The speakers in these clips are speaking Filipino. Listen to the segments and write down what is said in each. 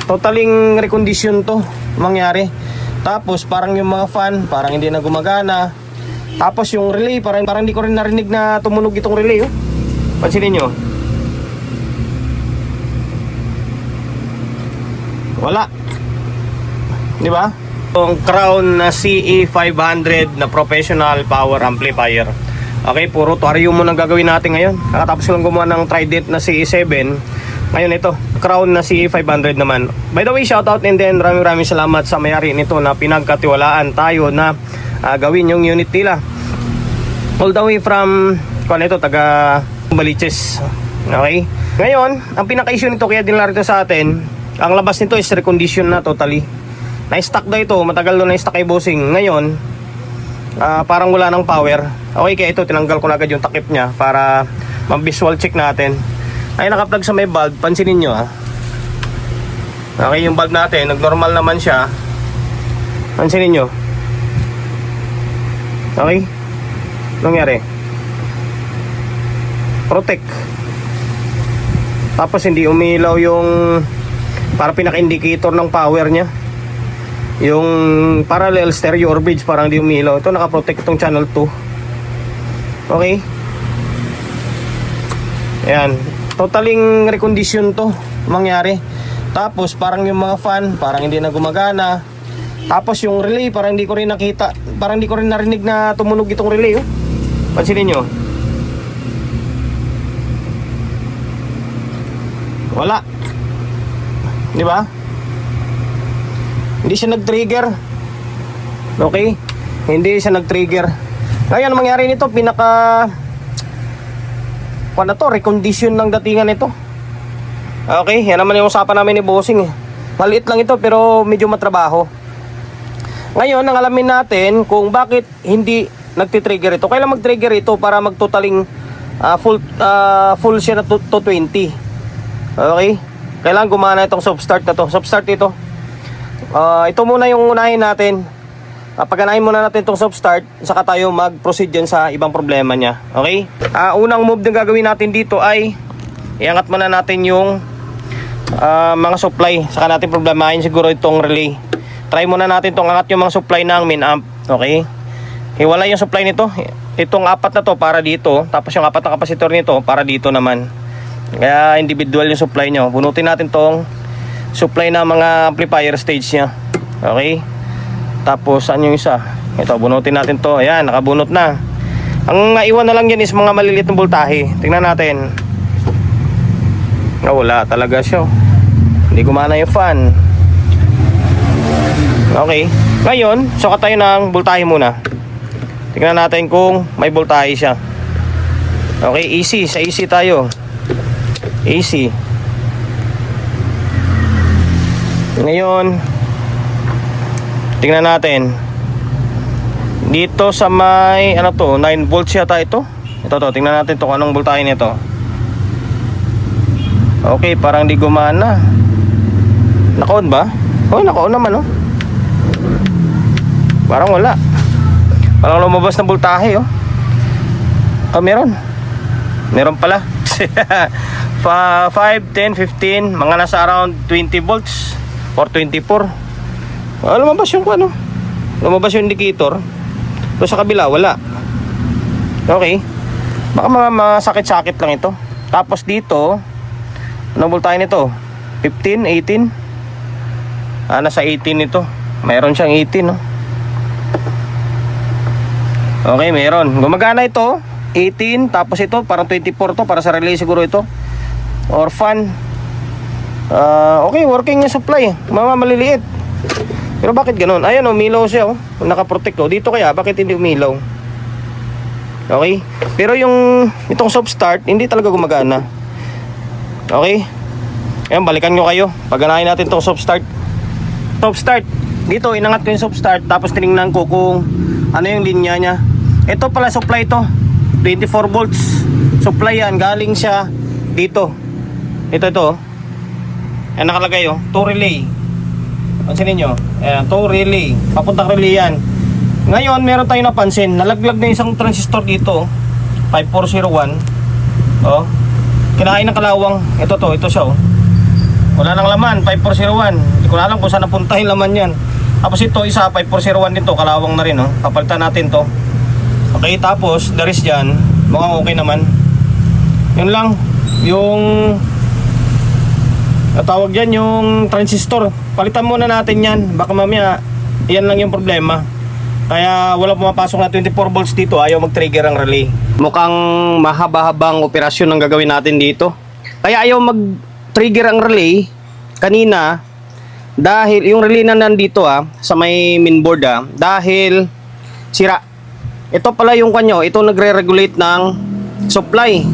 totaling recondition to mangyari. Tapos parang yung mga fan parang hindi na gumagana. Tapos yung relay parang hindi ko rin narinig na tumunog itong relay, oh. Pansinin nyo, wala, di ba? Yung Crown na CE500 na professional power amplifier. Okay, puro tuarium mo nang gagawin natin ngayon. Kakatapos lang gumawa ng Trident na CE7. Ngayon ito, Crown na CE500 naman. By the way, shoutout and then maraming salamat sa may-ari nito na pinagkatiwalaan tayo na gawin yung unit nila. All the way from taga Baliches. Okay? Ngayon, ang pinaka-issue nito kaya din narito sa atin, ang labas nito is recondition na totally. Na-stock na ito, matagal na na-stock kay bossing. Ngayon, parang wala ng power. Okay, kaya ito tinanggal ko na agad yung takip niya para ma-visual check natin. Ay naka-plug sa may bulb, pansinin nyo ha. Okay, yung bulb natin, nag-normal naman siya. Pansinin nyo. Okay? Nangyari? Protect. Tapos hindi umilaw yung para pinaka-indicator ng power niya. Yung parallel stereo or bridge parang hindi umilaw. Ito naka-protect itong channel 2. Okay? Ayan. Totaling recondition to mangyari. Tapos parang yung mga fan parang hindi na gumagana. Tapos yung relay parang hindi ko rin nakita, parang hindi ko rin narinig na tumunog itong relay, oh. Pansinin nyo, wala, di ba? Hindi siya nag-trigger. Okay, hindi siya nag-trigger. Ngayon ang mangyari nito, recondition ng datingan nito. Okay, yan naman yung usapan namin ni bossing, eh. Maliit lang ito pero medyo matrabaho. Ngayon, ang alamin natin kung bakit hindi nagti-trigger ito. Kailan mag-trigger ito para mag-totaling full siya na to 20. Okay? Kailangan gumana itong soft start na to. Soft start ito. Ito muna yung unahin natin. Paganahin muna natin itong soft start, saka tayo mag-proceed dyan sa ibang problema niya. Okay? Unang move na gagawin natin dito ay iangat muna natin yung mga supply. Saka natin problemahin siguro itong relay. Try muna natin itong angat yung mga supply ng main amp. Okay? Hiwalay yung supply nito. Itong apat na to para dito. Tapos yung apat na kapasitor nito para dito naman. Kaya individual yung supply nyo. Bunutin natin tong supply na mga amplifier stage nya. Okay? Tapos saan yung isa? Ito, bunutin natin to. Ayan, nakabunot na. Ang naiwan na lang yan is mga maliliit na voltahe. Tingnan natin. Wala talaga siya. Hindi gumana yung fan. Okay. Ngayon, sukat tayo ng voltahe muna. Tingnan natin kung may voltahe siya. Okay, AC. Sa AC tayo. AC. Ngayon, tingnan natin. Dito sa may, 9 volts yata ito. Ito, tingnan natin kung anong voltahe nito. Okay, parang di gumana. Naka-on ba? Oh, naka-on naman, oh. Parang wala. Parang lumabas na voltahe, oh. Meron. Meron pala. 5, 10, 15, mga nasa around 20 volts or 24. Lumabas yung ano? Lumabas yung indicator. Pero sa kabila, wala. Okay. Baka mga masakit-sakit lang ito. Tapos dito, anong voltahe nito? 15, 18. Nasa 18 ito. Mayroon siyang 18, no? Okay, meron. Gumagana ito. 18, tapos ito parang 24 to, para sa relay siguro ito or fan. Okay, working yung supply, mga maliliit. Pero bakit ganun? Ayan, umilaw siya, oh. Nakaprotect, oh. Dito kaya bakit hindi umilaw? Okay, pero yung itong soft start hindi talaga gumagana. Okay, ayan, balikan nyo kayo, paganahin natin itong soft start. Soft start, dito inangat ko yung soft start, tapos tinignan ko kung ano yung linya nya. Ito pala supply to, 24 volts supply yan, galing siya dito. Ito yan nakalagay, oh, 2 relay. Pansinin nyo, ayan, 2 relay, papuntang relay yan. Ngayon meron tayong napansin, nalaglag na isang transistor dito, 5401. Oh, kinain ng kalawang. Ito siya, oh. wala nang laman, 5401. Hindi ko na alam kung saan napunta yung laman yan. Tapos ito, isa, 5401 dito, kalawang na rin, oh. Papalitan natin to. Okay, tapos, the rest dyan, mukhang okay naman. Yun lang, yung tawag dyan, yung transistor. Palitan muna natin yan, baka mamaya, yan lang yung problema. Kaya wala pumapasok na 24 volts dito, ayaw mag-trigger ang relay. Mukhang mahaba-habang operasyon ang gagawin natin dito. Kaya ayaw mag-trigger ang relay kanina dahil yung relay na nandito sa may mainboard dahil sira. Ito pala yung kanyo, ito nagre-regulate ng supply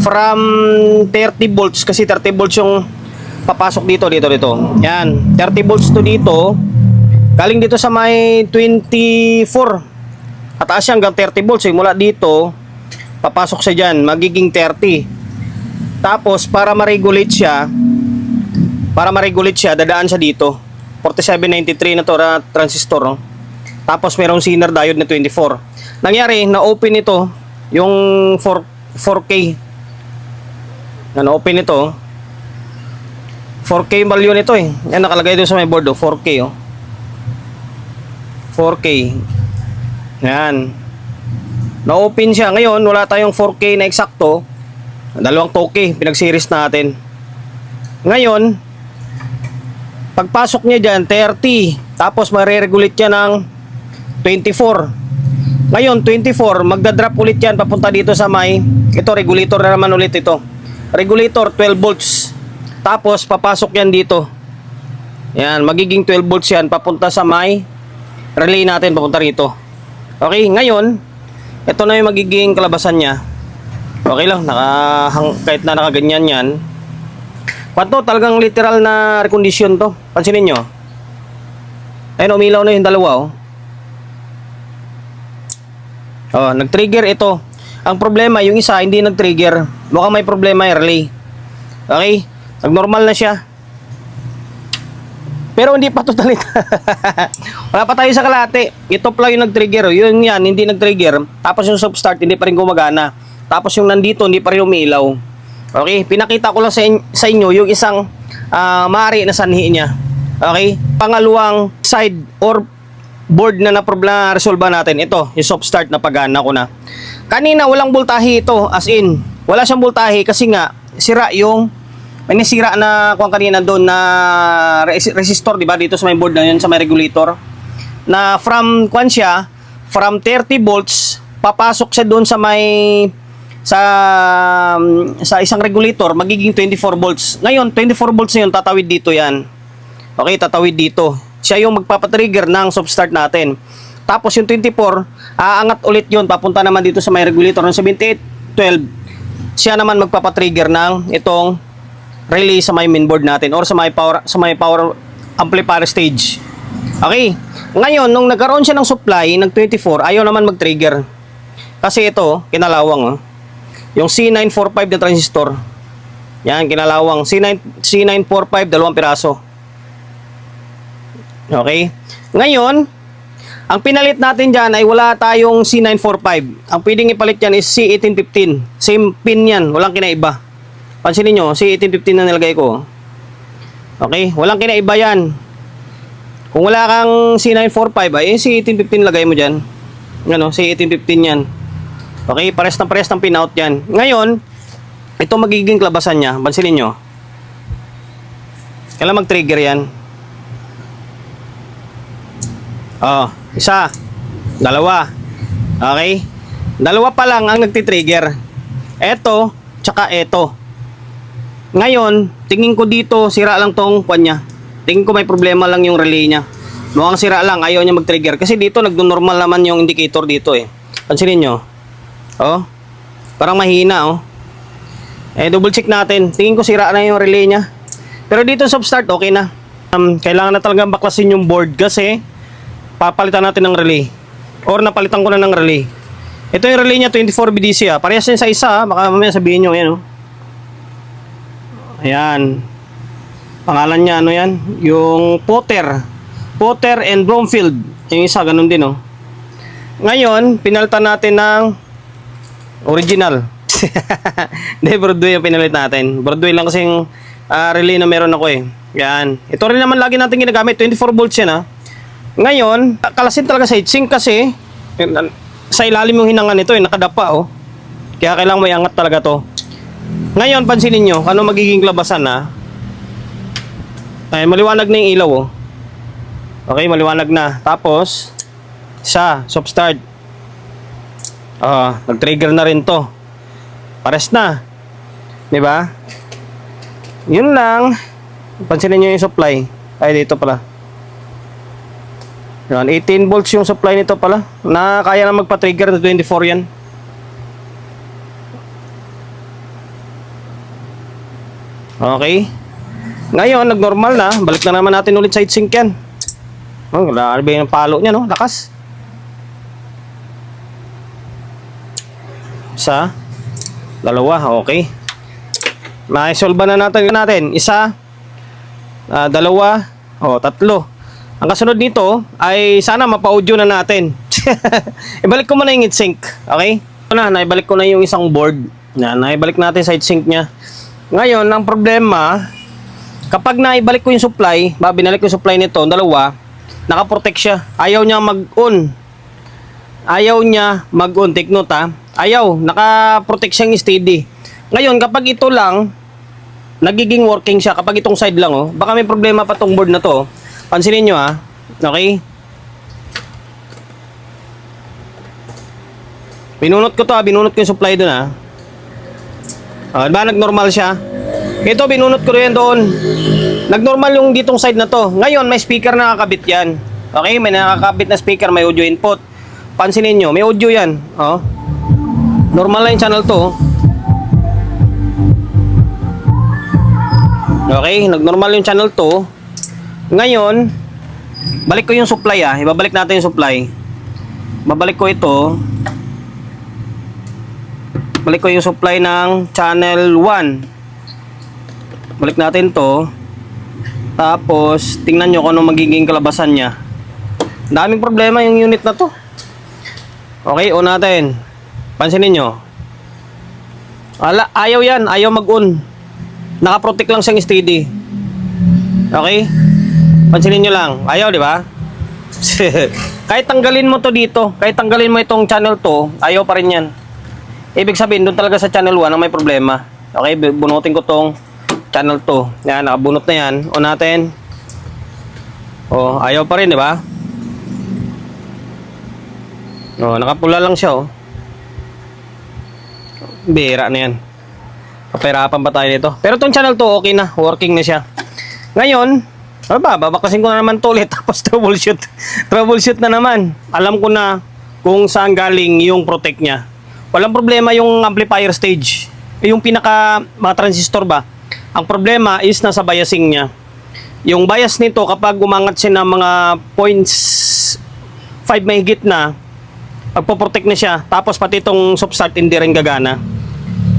from 30 volts kasi 30 volts yung papasok dito. Yan, 30 volts to dito. Galing dito sa may 24. Ataas siya hanggang 30 volts. Mula dito, papasok siya dyan. Magiging 30. Tapos, para ma-regulate siya, dadaan siya dito. 4793 na to, transistor. No? Tapos, merong Zener diode na 24. Nangyari, na-open ito, yung 4K. Na-open ito. 4K value nito eh. Yan, nakalagay doon sa may board, 4K. 4K. Yan. Na-open siya. Ngayon, wala tayong 4K na eksakto. Dalawang toke, pinag-series natin. Ngayon, pagpasok niya dyan, 30. Tapos, mariregulate niya ng 24. Ngayon, 24, magdadrop ulit yan papunta dito sa may, ito, regulator na naman ulit ito. Regulator, 12 volts. Tapos, papasok yan dito. Yan, magiging 12 volts yan, papunta sa may relay natin, papunta rito. Okay, ngayon, ito na yung magiging kalabasan niya. Okay lang, kahit na nakaganyan yan. Pato, talagang literal na recondition to. Pansinin nyo. Ayun, umilaw na yung dalawa, nag-trigger ito. Ang problema, yung isa hindi nag-trigger. Mukhang may problema yung relay. Okay? Nag-normal na siya. Pero hindi pa totally. Wala pa tayo sa kalate. Ito pala yung nag-trigger. Yun yan, hindi nag-trigger. Tapos yung stop start, hindi pa rin gumagana. Tapos yung nandito, hindi pa rin umilaw. Okay? Pinakita ko lang sa inyo yung isang maaari na sanhi niya. Okay? Pangalawang side or board na na-problema resolve natin. Ito, yung soft start na pagana ko na. Kanina, walang voltahe ito. As in, wala siyang voltahe kasi nga, sira yung may nasira na kung kanina doon na resistor, di ba? Dito sa may board na yun, sa may regulator. Na from 30 volts, papasok siya doon sa may sa isang regulator, magiging 24 volts. Ngayon, 24 volts na yun, tatawid dito yan. Okay, tatawid dito. Siya yung magpapatrigger ng soft start natin. Tapos yung 24, aangat ulit yun, papunta naman dito sa may regulator ng 7812. Siya naman magpapatrigger ng itong relay sa may mainboard natin or sa may power amplifier stage. Okay. Ngayon, nung nagkaroon siya ng supply ng 24, ayaw naman mag-trigger. Kasi ito, kinalawang yung C945 na transistor. Yan, kinalawang. C945, 2 piraso. Okay? Ngayon, ang pinalit natin dyan ay wala tayong C945. Ang pwedeng ipalit yan is C1815. Same pin yan, walang kinaiba. Pansinin nyo, C1815 na nilagay ko. Okay? Walang kinaiba yan. Kung wala kang C945, ay C1815 lagay mo dyan. Ano, C1815 yan. Okay, pares ng pinout yan. Ngayon, ito magiging klabasan niya. Pansinin nyo. Kailan mag-trigger yan? Isa. Dalawa. Okay? Dalawa pa lang ang nagtitrigger. Eto, tsaka eto. Ngayon, tingin ko dito, sira lang tong kwan niya. Tingin ko may problema lang yung relay niya. Mukhang sira lang, ayaw niya mag-trigger. Kasi dito, nagdo-normal naman yung indicator dito eh. Pansinin nyo. Parang mahina double check natin. Tingin ko sira na yung relay niya. Pero dito soft start okay na. Kailangan na talagang baklasin yung board kasi papalitan natin ng relay. Or napalitan ko na ng relay. Ito yung relay niya 24 BDC Parehas din sa isa baka mamaya sabihin nyo yan Ayan. Pangalan niya ano yan? Yung Potter and Bromfield. Yung isa ganun din Ngayon, pinalitan natin ng original. Hindi, Broadway yung pinalit natin. Broadway lang kasing relay na meron ako eh. Yan. Ito rin naman lagi natin ginagamit. 24 volts yan ha. Ngayon, kalasin talaga sa heatsink kasi sa ilalim yung hinangan nito eh, nakadapa oh. Kaya kailangan may angat talaga to. Ngayon, pansinin nyo, ano magiging labasan ha. Ay, maliwanag na yung ilaw oh. Okay, maliwanag na. Tapos, soft start. Nag-trigger na rin to. Pares na. 'Di ba? Yun lang. Pansinin niyo yung supply. Ay, dito pala. Yan, 18 volts yung supply nito pala. Na kaya na magpa-trigger na 24 yan. Okay. Ngayon, nag-normal na. Balik na naman natin ulit sa heatsink yan. Grabe yung palo niya, no? Lakas. Isa. Dalawa. Okay. Na-solve na natin. Isa. Dalawa. Tatlo. Ang kasunod nito ay sana mapa-audio na natin. Ibalik ko muna yung heatsink. Okay? Naibalik ko na yung isang board. Naibalik natin sa heatsink niya. Ngayon, ang problema, kapag naibalik ko yung supply, binalik ko yung supply nito, dalawa, nakaprotect siya. Ayaw niya mag-on. Take note ha. Ayaw, nakaprotect siyang steady. Ngayon, kapag ito lang, nagiging working siya. Kapag itong side lang, baka may problema pa tong board na to. Pansinin nyo ha. Okay? Binunot ko to ha. Binunot ko yung supply dun ha. Diba nag-normal siya? Ito, binunot ko rin doon. Nag-normal yung ditong side na to. Ngayon, may speaker na nakakabit yan. Okay? May nakakabit na speaker, may audio input. Pansinin nyo, may audio yan. Normal na yung channel to. Okay? Nag-normal yung channel to. Ngayon, balik ko yung supply ha. Ibabalik natin yung supply. Babalik ko ito. Balik ko yung supply ng channel 1. Balik natin to. Tapos, tingnan nyo kung ano magiging kalabasan niya. Daming problema yung unit na to. Okay, on natin. Pansinin nyo. Ayaw yan. Ayaw mag-on. Nakaprotect lang siyang steady. Okay? Pansinin nyo lang. Ayaw, di ba? Kahit tanggalin mo to dito, kahit tanggalin mo itong channel to, ayaw pa rin yan. Ibig sabihin, doon talaga sa channel 1 ang may problema. Okay, bunutin ko tong channel 2. Yan, nakabunot na yan. O natin. Ayaw pa rin, di ba? Nakapula lang siya, Bira na yan. Kaperapan pa tayo nito. Pero tong channel 2, okay na. Working na siya. Ngayon, babakasin ko na naman to ulit. Tapos troubleshoot. Troubleshoot na naman. Alam ko na kung saan galing yung protect niya. Walang problema yung amplifier stage. Yung mga transistor ba? Ang problema is nasa biasing niya. Yung bias nito kapag umangat siya ng mga 0.5 mahigit na, pagpo-protect na siya. Tapos pati itong soft start hindi rin gagana.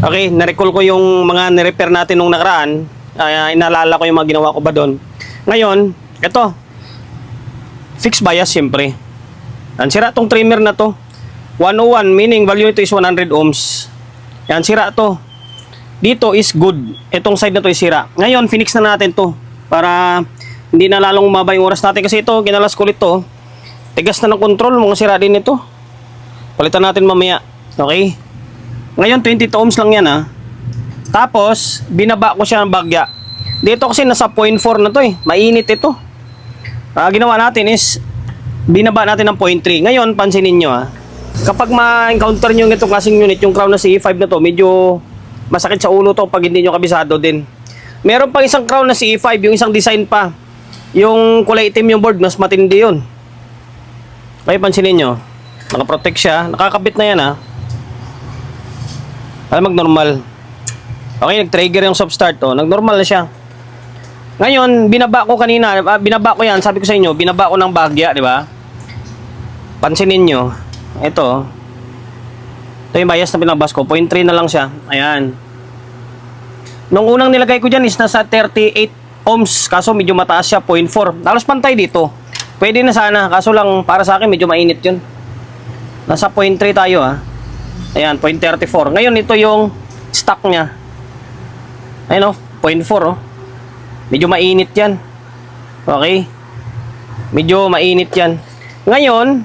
Okay, na-recall ko yung mga ni-repair natin nung nakaraan. Inaalala ko yung mga ginawa ko ba doon. Ngayon, ito. Fixed bias siyempre. Sira tong trimmer na to. 101, meaning value nito is 100 ohms. Yan, sira to. Dito is good. Itong side na to is sira. Ngayon, finix na natin to. Para hindi na lalong umaba yung oras natin. Kasi ito, ginalas ko ulit to. Tigas na ng control. Mga sira din ito. Palitan natin mamaya. Okay? Ngayon, 22 ohms lang yan ha. Tapos, binaba ko siya ng bagya. Dito kasi nasa 0.4 na to eh. Mainit ito. Ginawa natin is, binaba natin ng 0.3. Ngayon, pansinin nyo ha. Kapag ma-encounter nyo itong klaseng unit, yung Crown na CE5 na to, medyo masakit sa ulo to pag hindi nyo kabisado din. Meron pang isang Crown na CE5, yung isang design pa. Yung kulay itim yung board, mas matindi yun. Okay, pansinin nyo. Nakaprotect siya. Nakakabit na yan ha. Mag-normal. Okay, nag-trigger yung soft start. Nag-normal na siya. Ngayon, binaba ko kanina. Binaba ko yan. Sabi ko sa inyo, binaba ko ng bagya, di ba? Pansinin nyo. Ito yung bias na pinabas ko. 0.3 na lang siya. Ayan. Nung unang nilagay ko dyan is nasa 38 ohms. Kaso medyo mataas siya. 0.4. Halos pantay dito. Pwede na sana. Kaso lang para sa akin medyo mainit yun. Nasa 0.3 tayo ha. Ayan. 0.34. Ngayon ito yung stock niya. Ayan 0.4 Medyo mainit yan. Okay? Medyo mainit yan. Ngayon,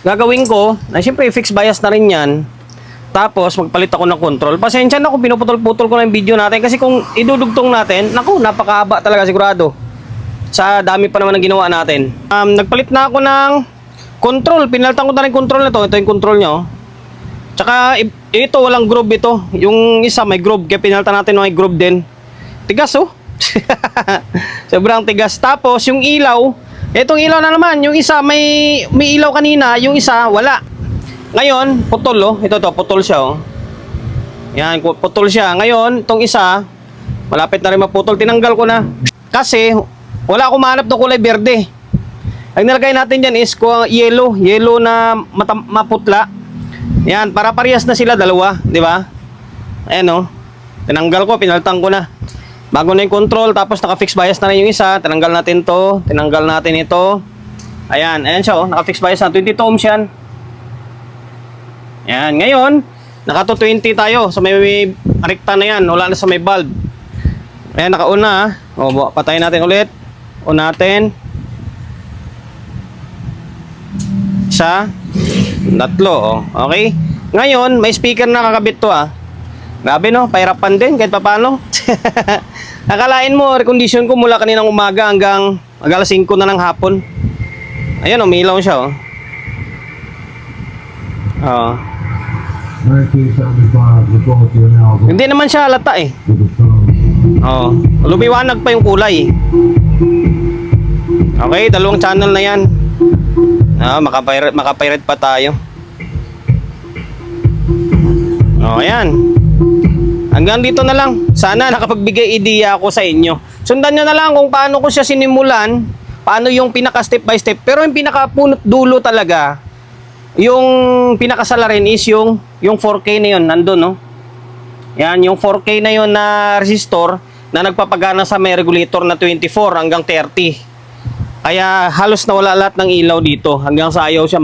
gagawin ko, siyempre fixed bias na rin yan. Tapos, magpalit ako ng control. Pasensya na kung pinuputol-putol ko na yung video natin. Kasi kung idudugtong natin, naku, napakahaba talaga sigurado. Sa dami pa naman ng ginawa natin. Nagpalit na ako ng control. Pinalitan ko na rin control na to. Ito yung control nyo. Tsaka, ito, walang groove ito. Yung isa may groove. Kaya pinalitan natin may groove din. Tigas, oh. Sobrang tigas. Tapos, yung ilaw, itong ilaw na naman. Yung isa, may ilaw kanina. Yung isa, wala. Ngayon, putol, oh. Ito to, putol siya, oh. Yan, putol siya. Ngayon, itong isa, malapit na rin maputol. Tinanggal ko na. Kasi, wala akong mahanap ng kulay berde. Ang nilagay natin dyan is yellow. Yellow na maputla. Yan, para parehas na sila dalawa. Di ba? Ayan, oh. Tinanggal ko, pinaltang ko na. Bago na yung control, tapos naka-fix bias na rin yung isa. Tinanggal natin to. Tinanggal natin ito. Ayan, ayan siya, oh. Naka-fix bias na. 22 ohms yan. Ayan, ngayon, naka 220 tayo. So may rekta na yan. Wala na sa may bulb. Ayan, naka-una, ah. O, patayin natin ulit. O natin. Isa. Tatlo, oh. Okay? Ngayon, may speaker na kakabit to, ah. Grabe, no? Pahirapan din kahit papano. Akalain mo, recondition ko mula kaninang umaga hanggang alas 5 na ng hapon. Ayan, umilaw siya, oh. Oh. Hindi naman siya halata, eh. Oh. Lumiwanag pa yung kulay. Okay, dalawang channel na yan. Makapirate pa tayo. Oh, ayan. Hanggang dito na lang. Sana nakapagbigay ideya ako sa inyo. Sundan nyo na lang kung paano ko siya sinimulan, paano yung pinaka step by step. Pero yung pinaka punot dulo talaga, yung pinakasala rin is yung 4K na yun, nandun, no? Yan, yung 4K na yun na resistor na nagpapagana sa may regulator na 24 hanggang 30. Kaya halos nawala lahat ng ilaw dito hanggang sa ayaw siya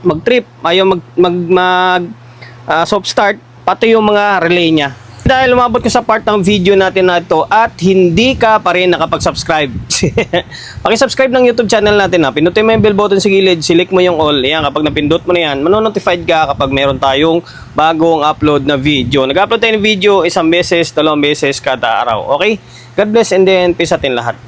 mag-trip, ayaw soft start, pati yung mga relay niya. Dahil umabot ka sa part ng video natin na ito at hindi ka pa rin nakapag-subscribe. Paki-subscribe ng YouTube channel natin, ha. Pinutin mo yung bell button sa gilid, select mo yung all. Ayan, kapag napindot mo na yan, manonotified ka kapag meron tayong bagong upload na video. Nag-upload tayo ng video 1 beses, 2 beses kada araw. Okay? God bless and then peace atin lahat.